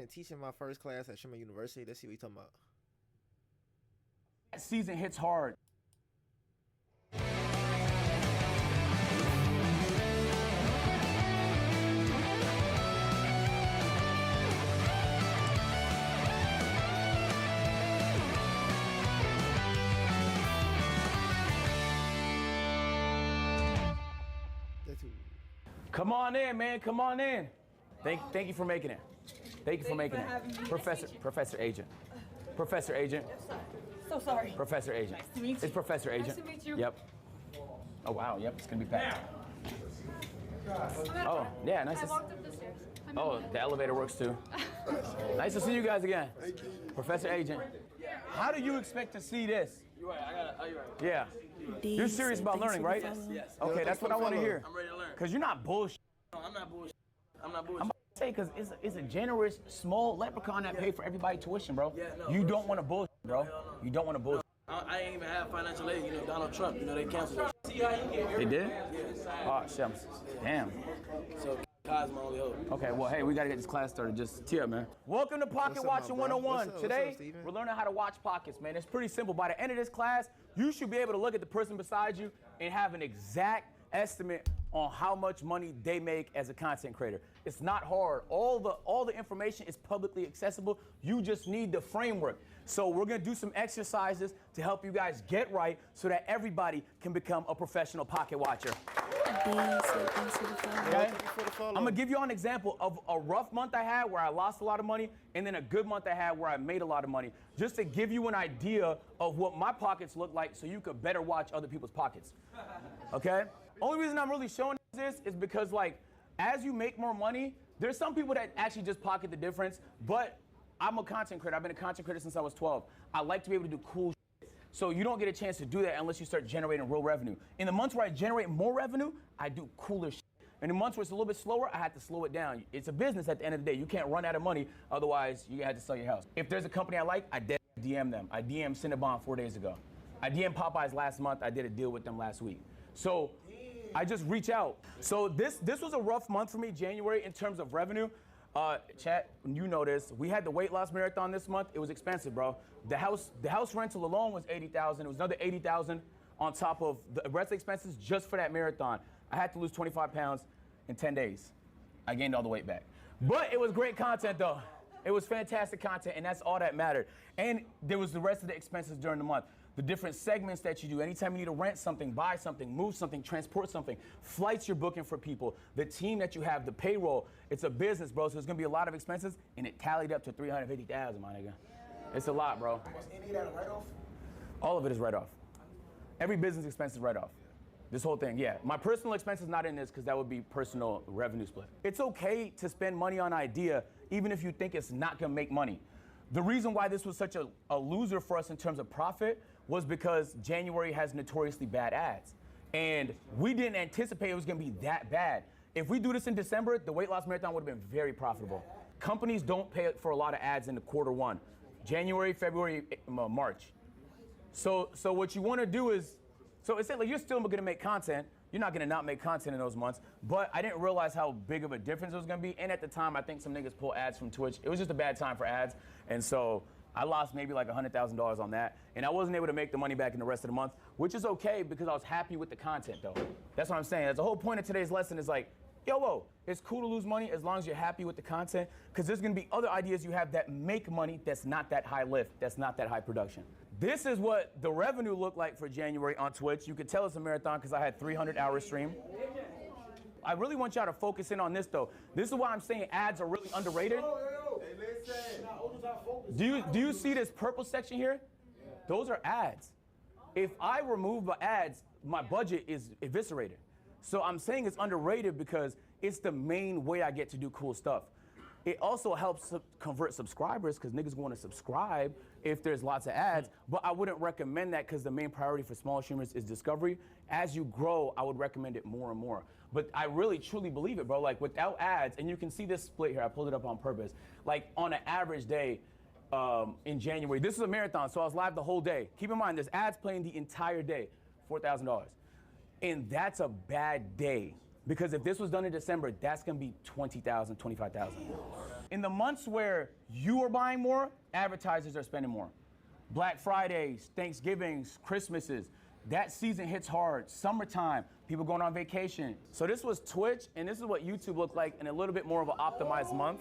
imagine teaching my first class at Sherman University. Let's see what you talking about. That season hits hard. Come on in, man. Come on in. Thank you for making it. Thank you for making it. Professor Agent. Professor Agent. So sorry. Professor Agent. Nice to meet you. It's Professor Agent. Nice to meet you. Yep. Oh wow. Yep. It's gonna be packed. Oh yeah. Nice. I walked up the stairs. Oh, the elevator works too. Nice to see you guys again. Thank you. Professor Agent. How do you expect to see this? You're right. You're right. Yeah. You're serious about learning, right? Yes. Okay, that's what I want to hear. I'm ready to learn. Cause you're not bullshit. No, I'm not bullshit. I'm not I'm bullshit. about to say, cause it's a generous, small leprechaun that paid for everybody tuition, bro. Yeah, no, you bro. don't want to bullshit, bro. You don't want to bullshit. I ain't even have financial aid. You know, Donald Trump. You know, they canceled it. See how you get here? They did? Yeah. Oh, shit. Damn. So, Kai's my only hope. Okay, well, hey, we got to get this class started. Just tee up, man. Welcome to Pocket What's Watching up, my bro? 101. What's up, Today, Steven? we're learning how to watch pockets, man. It's pretty simple. By the end of this class, you should be able to look at the person beside you and have an exact estimate on how much money they make as a content creator. It's not hard. All the information is publicly accessible. You just need the framework. So we're gonna do some exercises to help you guys get right so that everybody can become a professional pocket watcher. Okay? I'm gonna give you an example of a rough month I had where I lost a lot of money and then a good month I had where I made a lot of money, just to give you an idea of what my pockets look like so you could better watch other people's pockets. Okay? Only reason I'm really showing this is because, like, as you make more money, there's some people that actually just pocket the difference, but I'm a content creator. I've been a content creator since I was 12. I like to be able to do cool shit. So you don't get a chance to do that unless you start generating real revenue. In the months where I generate more revenue, I do cooler shit. In the months where it's a little bit slower, I have to slow it down. It's a business at the end of the day. You can't run out of money, otherwise you have to sell your house. If there's a company I like, I DM them. I DM Cinnabon 4 days ago. I DM Popeyes last month. I did a deal with them last week. So I just reach out. So this was a rough month for me, January, in terms of revenue. Chat, you know this. We had the weight loss marathon this month. It was expensive, bro. The house rental alone was $80,000. It was another $80,000 on top of the rest of the expenses just for that marathon. I had to lose 25 pounds in 10 days. I gained all the weight back. But it was great content, though. It was fantastic content, and that's all that mattered. And there was the rest of the expenses during the month. The different segments that you do. Anytime you need to rent something, buy something, move something, transport something, flights you're booking for people, the team that you have, the payroll. It's a business, bro, so there's gonna be a lot of expenses, and it tallied up to $350,000, my nigga. It's a lot, bro. Was any of that a write-off? All of it is write-off. Every business expense is write-off. This whole thing, yeah. My personal expense is not in this because that would be personal revenue split. It's okay to spend money on idea, even if you think it's not gonna make money. The reason why this was such a loser for us in terms of profit was because January has notoriously bad ads. And we didn't anticipate it was gonna be that bad. If we do this in December, the weight loss marathon would have been very profitable. Companies don't pay for a lot of ads in the quarter 1. January, February, March. So what you wanna do is, so it's like you're still gonna make content. You're not gonna not make content in those months, but I didn't realize how big of a difference it was gonna be. And at the time, I think some niggas pull ads from Twitch. It was just a bad time for ads. And so I lost maybe like $100,000 on that. And I wasn't able to make the money back in the rest of the month, which is okay because I was happy with the content though. That's what I'm saying. That's the whole point of today's lesson is like, yo, it's cool to lose money as long as you're happy with the content, because there's gonna be other ideas you have that make money that's not that high lift, that's not that high production. This is what the revenue looked like for January on Twitch. You could tell it's a marathon because I had 300-hour stream. I really want y'all to focus in on this though. This is why I'm saying ads are really underrated. Do you see this purple section here? Those are ads. If I remove the ads, my budget is eviscerated. So I'm saying it's underrated because it's the main way I get to do cool stuff. It also helps convert subscribers because niggas want to subscribe if there's lots of ads, but I wouldn't recommend that because the main priority for small streamers is discovery. As you grow, I would recommend it more and more. But I really, truly believe it, bro. Like without ads, and you can see this split here, I pulled it up on purpose. Like on an average day in January, this is a marathon, so I was live the whole day. Keep in mind, there's ads playing the entire day, $4,000. And that's a bad day. Because if this was done in December, that's gonna be $20,000, $25,000. in the months where you are buying more, advertisers are spending more. Black Fridays, Thanksgivings, Christmases, that season hits hard. Summertime, people going on vacation. So this was Twitch, and this is what YouTube looked like in a little bit more of an optimized month.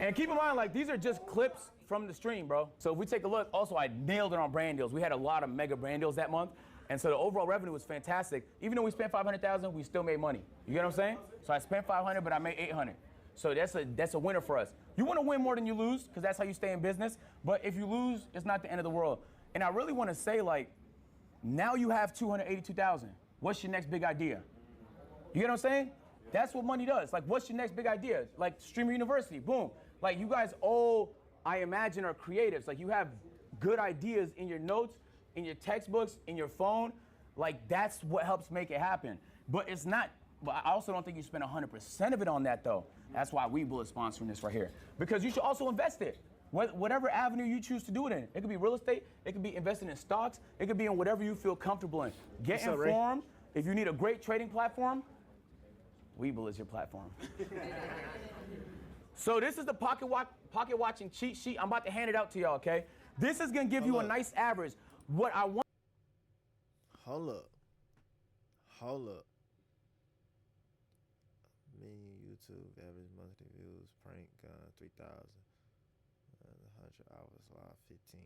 And keep in mind, like, these are just clips from the stream, bro. So if we take a look, also I nailed it on brand deals. We had a lot of mega brand deals that month. And so the overall revenue was fantastic. Even though we spent 500,000, we still made money. You get what I'm saying? So I spent 500, but I made 800. So that's a winner for us. You want to win more than you lose, because that's how you stay in business. But if you lose, it's not the end of the world. And I really want to say, like, now you have 282,000. What's your next big idea? You get what I'm saying? That's what money does. Like, what's your next big idea? Like, Streamer University, boom. Like, you guys all, I imagine, are creatives. Like, you have good ideas in your notes, in your textbooks, in your phone. Like, that's what helps make it happen. But it's not, but I also don't think you spend 100% of it on that, though. That's why Webull is sponsoring this right here. Because you should also invest it. Whatever avenue you choose to do it in. It could be real estate, it could be investing in stocks, it could be in whatever you feel comfortable in. Get informed. If you need a great trading platform, Webull is your platform. So this is the pocket watching cheat sheet. I'm about to hand it out to y'all, okay? This is gonna give you a nice average. What I want. Hold up. Million YouTube, average monthly views, prank gun, 3,000. 100 hours live, 15.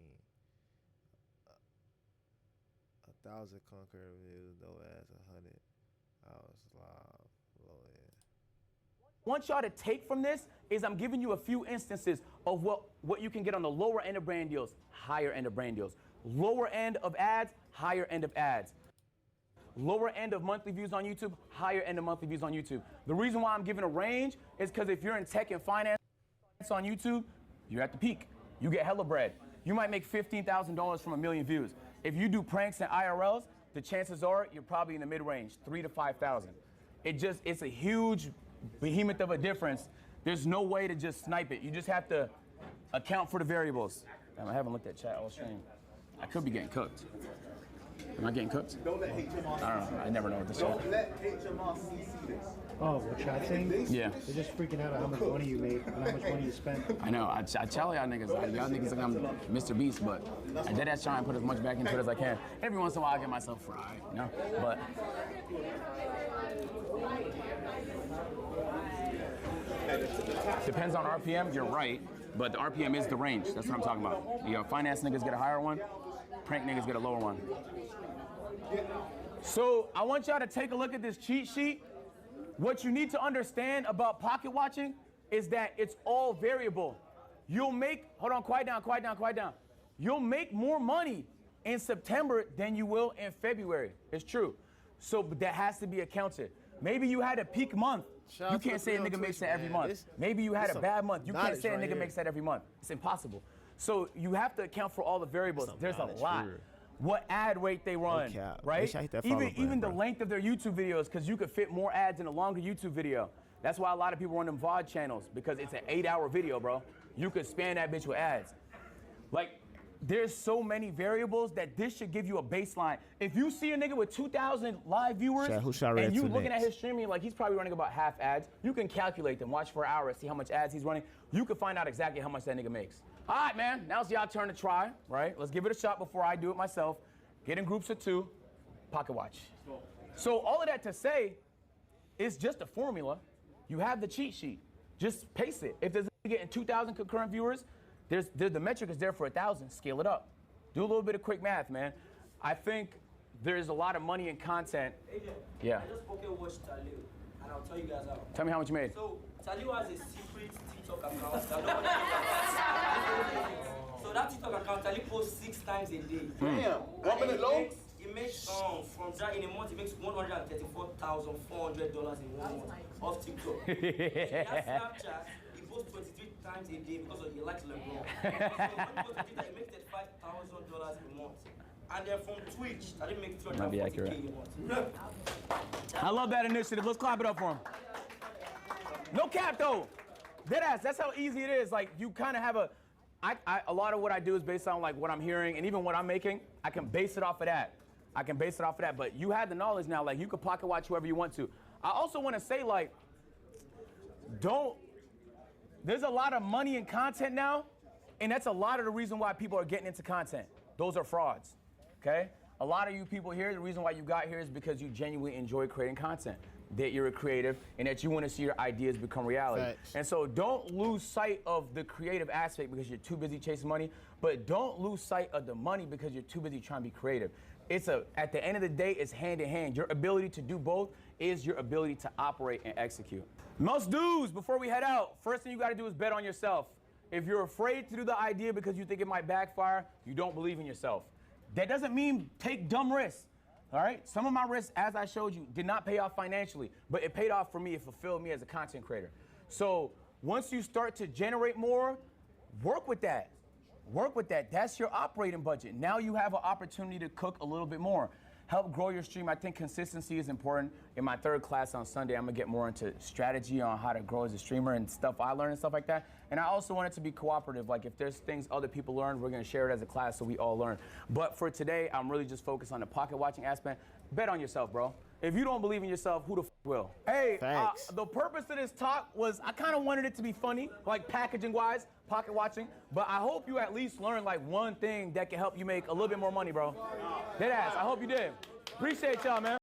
1,000 concurrent views, no ads, 100 hours live, low end. Want y'all to take from this is I'm giving you a few instances of what you can get on the lower end of brand deals, higher end of brand deals. Lower end of ads, higher end of ads. Lower end of monthly views on YouTube, higher end of monthly views on YouTube. The reason why I'm giving a range is because if you're in tech and finance on YouTube, you're at the peak. You get hella bread. You might make $15,000 from 1 million views. If you do pranks and IRLs, the chances are you're probably in the mid-range, 3,000 to 5,000. It's a huge behemoth of a difference. There's no way to just snipe it. You just have to account for the variables. Damn, I haven't looked at chat all stream. I could be getting cooked. Am I getting cooked? Don't let HMR. I don't know. I never know what this is. Don't let HMR CC this. Oh, what chat saying? Yeah. They're just freaking out at how much money you made and how much money you spent. I know. I tell y'all niggas think I'm Mr. Beast, but I did try and put as much back into it as I can. Every once in a while, I get myself fried, you know? But depends on RPM. You're right, but the RPM is the range. That's what I'm talking about. You know, finance niggas get a higher one, prank niggas get a lower one. So I want y'all to take a look at this cheat sheet. What you need to understand about pocket watching is that it's all variable. You'll make, hold on, quiet down. You'll make more money in September than you will in February. It's true. So that has to be accounted. Maybe you had a peak month. You can't say a nigga makes that every month. Maybe you had a bad month. You can't say a nigga makes that every month. It's impossible. So you have to account for all the variables. There's a lot. What ad rate they run, right? Even the length of their YouTube videos, because you could fit more ads in a longer YouTube video. That's why a lot of people run them VOD channels, because it's an 8-hour video, bro. You could span that bitch with ads. Like, there's so many variables that this should give you a baseline. If you see a nigga with 2,000 live viewers, and you looking at his streaming, like he's probably running about half ads, you can calculate them, watch for hours, see how much ads he's running. You can find out exactly how much that nigga makes. All right, man, now it's y'all turn to try, right? Let's give it a shot before I do it myself. Get in groups of 2, pocket watch. So all of that to say, it's just a formula. You have the cheat sheet. Just pace it. If there's a getting 2,000 concurrent viewers, the metric is there for 1,000. Scale it up. Do a little bit of quick math, man. I think there's a lot of money in content. Adrian, Yeah. I just pocket watched Talib, and I'll tell you guys how. Tell me how much you made. So Talib has a secret TikTok account. So that TikTok account, Talib posts 6 times a day. Damn. 1 minute long? He makes from that in a month. He makes $134,400 in 1 month off TikTok. That Snapchat, he posts 23 times a day because he likes LeBron. So when he goes to Twitter, he makes $35,000 a month. And then from Twitch, that didn't make $340K a month. I love that initiative. Let's clap it up for him. No cap though. Deadass, that's how easy it is. Like, you kind of have a lot of what I do is based on like what I'm hearing, and even what I'm making, I can base it off of that. But you have the knowledge now, like you can pocket watch whoever you want to. I also want to say, like, There's a lot of money in content now, and that's a lot of the reason why people are getting into content. Those are frauds, okay? A lot of you people here, the reason why you got here is because you genuinely enjoy creating content, that you're a creative, and that you want to see your ideas become reality. Facts. And so don't lose sight of the creative aspect because you're too busy chasing money, but don't lose sight of the money because you're too busy trying to be creative. At the end of the day, it's hand in hand. Your ability to do both is your ability to operate and execute. Most dudes, before we head out, first thing you gotta do is bet on yourself. If you're afraid to do the idea because you think it might backfire, you don't believe in yourself. That doesn't mean take dumb risks, all right? Some of my risks, as I showed you, did not pay off financially, but it paid off for me, it fulfilled me as a content creator. So once you start to generate more, work with that. Work with that. That's your operating budget. Now you have an opportunity to cook a little bit more. Help grow your stream. I think consistency is important. In my third class on Sunday, I'm gonna get more into strategy on how to grow as a streamer and stuff I learned and stuff like that. And I also want it to be cooperative. Like if there's things other people learn, we're gonna share it as a class so we all learn. But for today, I'm really just focused on the pocket watching aspect. Bet on yourself, bro. If you don't believe in yourself, who the f will? Hey, the purpose of this talk was I kind of wanted it to be funny, like packaging-wise, pocket watching. But I hope you at least learned like one thing that can help you make a little bit more money, bro. Deadass, I hope you did. Appreciate y'all, man.